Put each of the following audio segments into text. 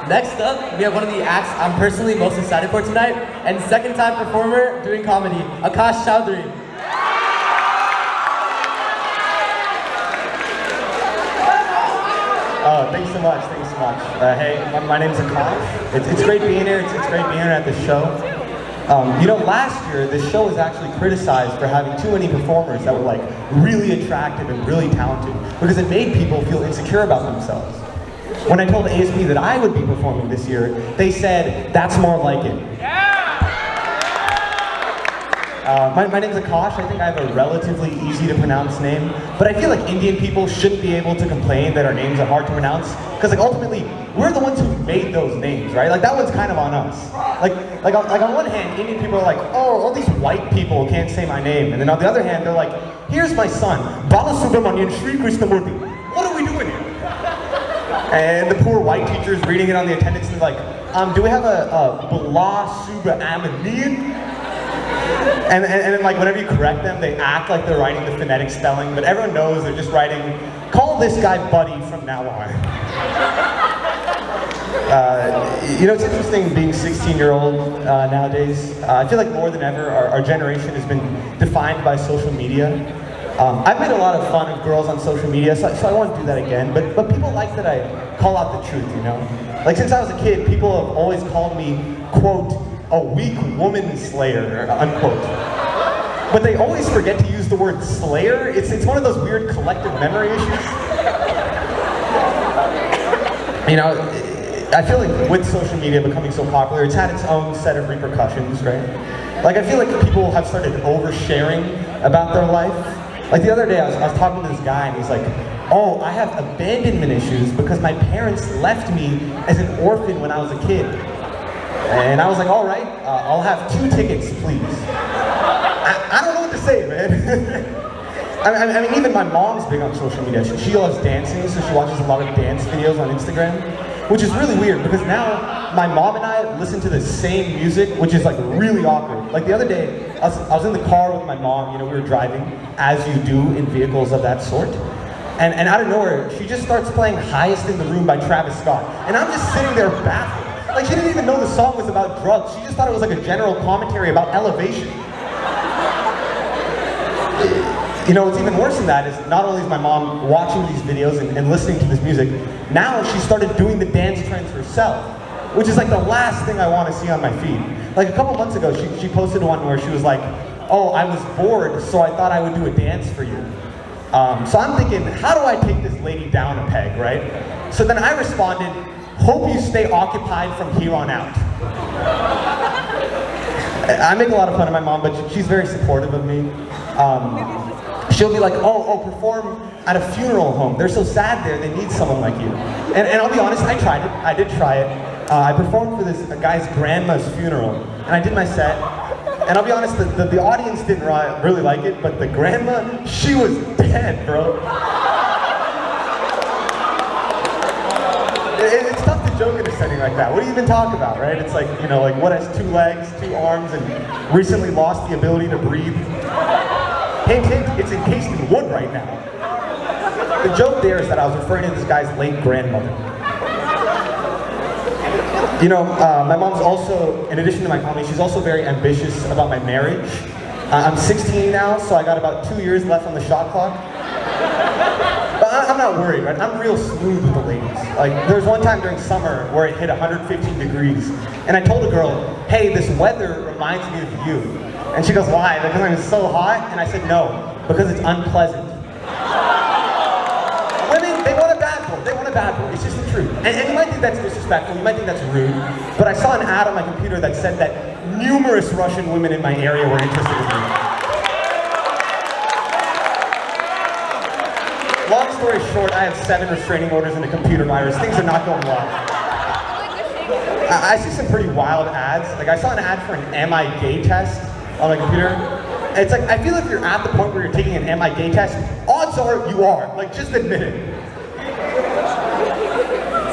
Next up, we have one of the acts I'm personally most excited for tonight, and second time performer doing comedy, Aakash Choudhary. Oh, thanks so much, hey, my name's Aakash. It's great being here, it's great being here at the show. Last year, this show was actually criticized for having too many performers that were like really attractive and really talented because it made people feel insecure about themselves. When I told ASP that I would be performing this year, they said, that's more like it. My name's Aakash. I think I have a relatively easy to pronounce name, but I feel like Indian people shouldn't be able to complain that our names are hard to pronounce, because like ultimately, we're the ones who made those names, right? Like that one's kind of on us. Like on one hand, Indian people are like, oh, all these white people can't say my name, and then on the other hand, they're like, here's my son, Balasubramanian Sri Krishnamurthy. What are we doing here? And the poor white teacher's reading it on the attendance and like, do we have a Balasubramanian? And then like whenever you correct them, they act like they're writing the phonetic spelling, but everyone knows they're just writing, call this guy Buddy from now on. It's interesting being 16-year-old nowadays. I feel like more than ever, our generation has been defined by social media. I've made a lot of fun of girls on social media, so I want to do that again, but people like that I call out the truth, Like since I was a kid, people have always called me, quote, a weak woman slayer, unquote. But they always forget to use the word slayer. It's one of those weird collective memory issues. I feel like with social media becoming so popular, it's had its own set of repercussions, right? Like I feel like people have started oversharing about their life. Like the other day, I was talking to this guy and he's like, oh, I have abandonment issues because my parents left me as an orphan when I was a kid. And I was like, all right, I'll have 2 tickets, please. I don't know what to say, man. I mean, even my mom's big on social media. She loves dancing, so she watches a lot of dance videos on Instagram, which is really weird because now my mom and I listen to the same music, which is like really awkward. Like the other day, I was in the car with my mom, we were driving, as you do in vehicles of that sort. And out of nowhere, she just starts playing Highest in the Room by Travis Scott. And I'm just sitting there baffled. Like she didn't even know the song was about drugs. She just thought it was like a general commentary about elevation. What's even worse than that is not only is my mom watching these videos and listening to this music, now she started doing the dance trends herself, which is like the last thing I want to see on my feed. Like a couple months ago, she posted one where she was like, oh, I was bored, so I thought I would do a dance for you. So I'm thinking, how do I take this lady down a peg, right? So then I responded, hope you stay occupied from here on out. I make a lot of fun of my mom, but she's very supportive of me. She'll be like, oh, perform at a funeral home. They're so sad there, they need someone like you. And I'll be honest, I tried it. I did try it. I performed for this guy's grandma's funeral, and I did my set. And I'll be honest, the audience didn't really like it, but the grandma, she was dead, bro. It's tough to joke in a setting like that. What do you even talk about, right? It's like, like what has 2 legs, 2 arms, and recently lost the ability to breathe. Hint, it's encased in wood right now. The joke there is that I was referring to this guy's late grandmother. My mom's also, in addition to my comedy, she's also very ambitious about my marriage. I'm 16 now, so I got about 2 years left on the shot clock. But I'm not worried, right? I'm real smooth with the ladies. Like, there was one time during summer where it hit 115 degrees, and I told a girl, hey, this weather reminds me of you. And she goes, why? Because I'm so hot? And I said, no, because it's unpleasant. Women, they want a bad boy. They want a bad boy. It's just the truth. And you might think that's disrespectful, you might think that's rude, but I saw an ad on my computer that said that numerous Russian women in my area were interested in me. Long story short, I have 7 restraining orders and a computer virus. Things are not going well. I see some pretty wild ads. Like I saw an ad for an Am I Gay test on my computer. And it's like, I feel if you're at the point where you're taking an Am I Gay test, odds are you are. Like, just admit it.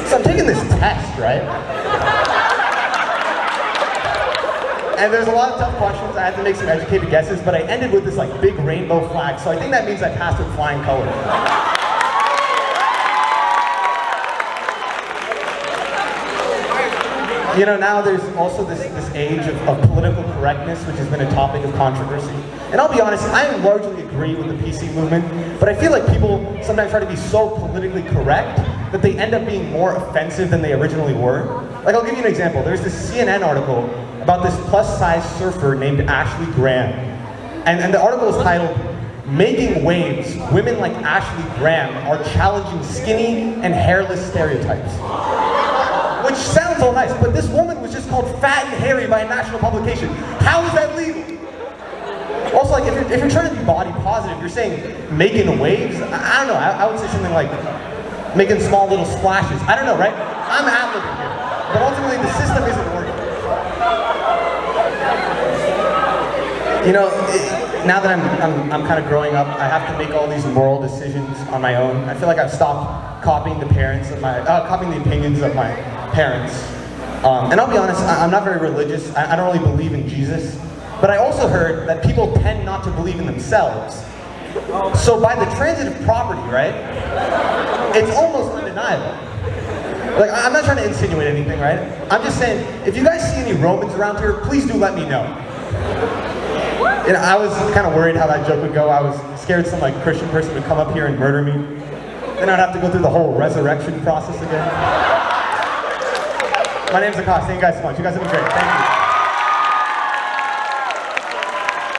So I'm taking this test, right? And there's a lot of tough questions. I had to make some educated guesses, but I ended with this like big rainbow flag. So I think that means I passed with flying colors. You know, now there's also this age of political correctness, which has been a topic of controversy. And I'll be honest, I largely agree with the PC movement, but I feel like people sometimes try to be so politically correct that they end up being more offensive than they originally were. Like, I'll give you an example. There's this CNN article about this plus-size surfer named Ashley Graham. And the article is titled, "Making Waves, Women Like Ashley Graham Are Challenging Skinny and Hairless Stereotypes." Which sounds all nice, but this woman was just called fat and hairy by a national publication. How is that legal? Also, like, if you're trying to be body positive, you're saying making waves? I don't know, I would say something like making small little splashes. I don't know, right? I'm ad-libbing here. But ultimately, the system isn't working. You know, now that I'm kind of growing up, I have to make all these moral decisions on my own. I feel like I've stopped copying the opinions of my parents. And I'll be honest, I'm not very religious. I don't really believe in Jesus. But I also heard that people tend not to believe in themselves. So by the transitive property, right, it's almost undeniable. Like, I'm not trying to insinuate anything, right? I'm just saying, if you guys see any Romans around here, please do let me know. You know, I was kind of worried how that joke would go. I was scared some like Christian person would come up here and murder me. Then I'd have to go through the whole resurrection process again. My name's Aakash. Thank you guys so much. You guys have been great. Thank you.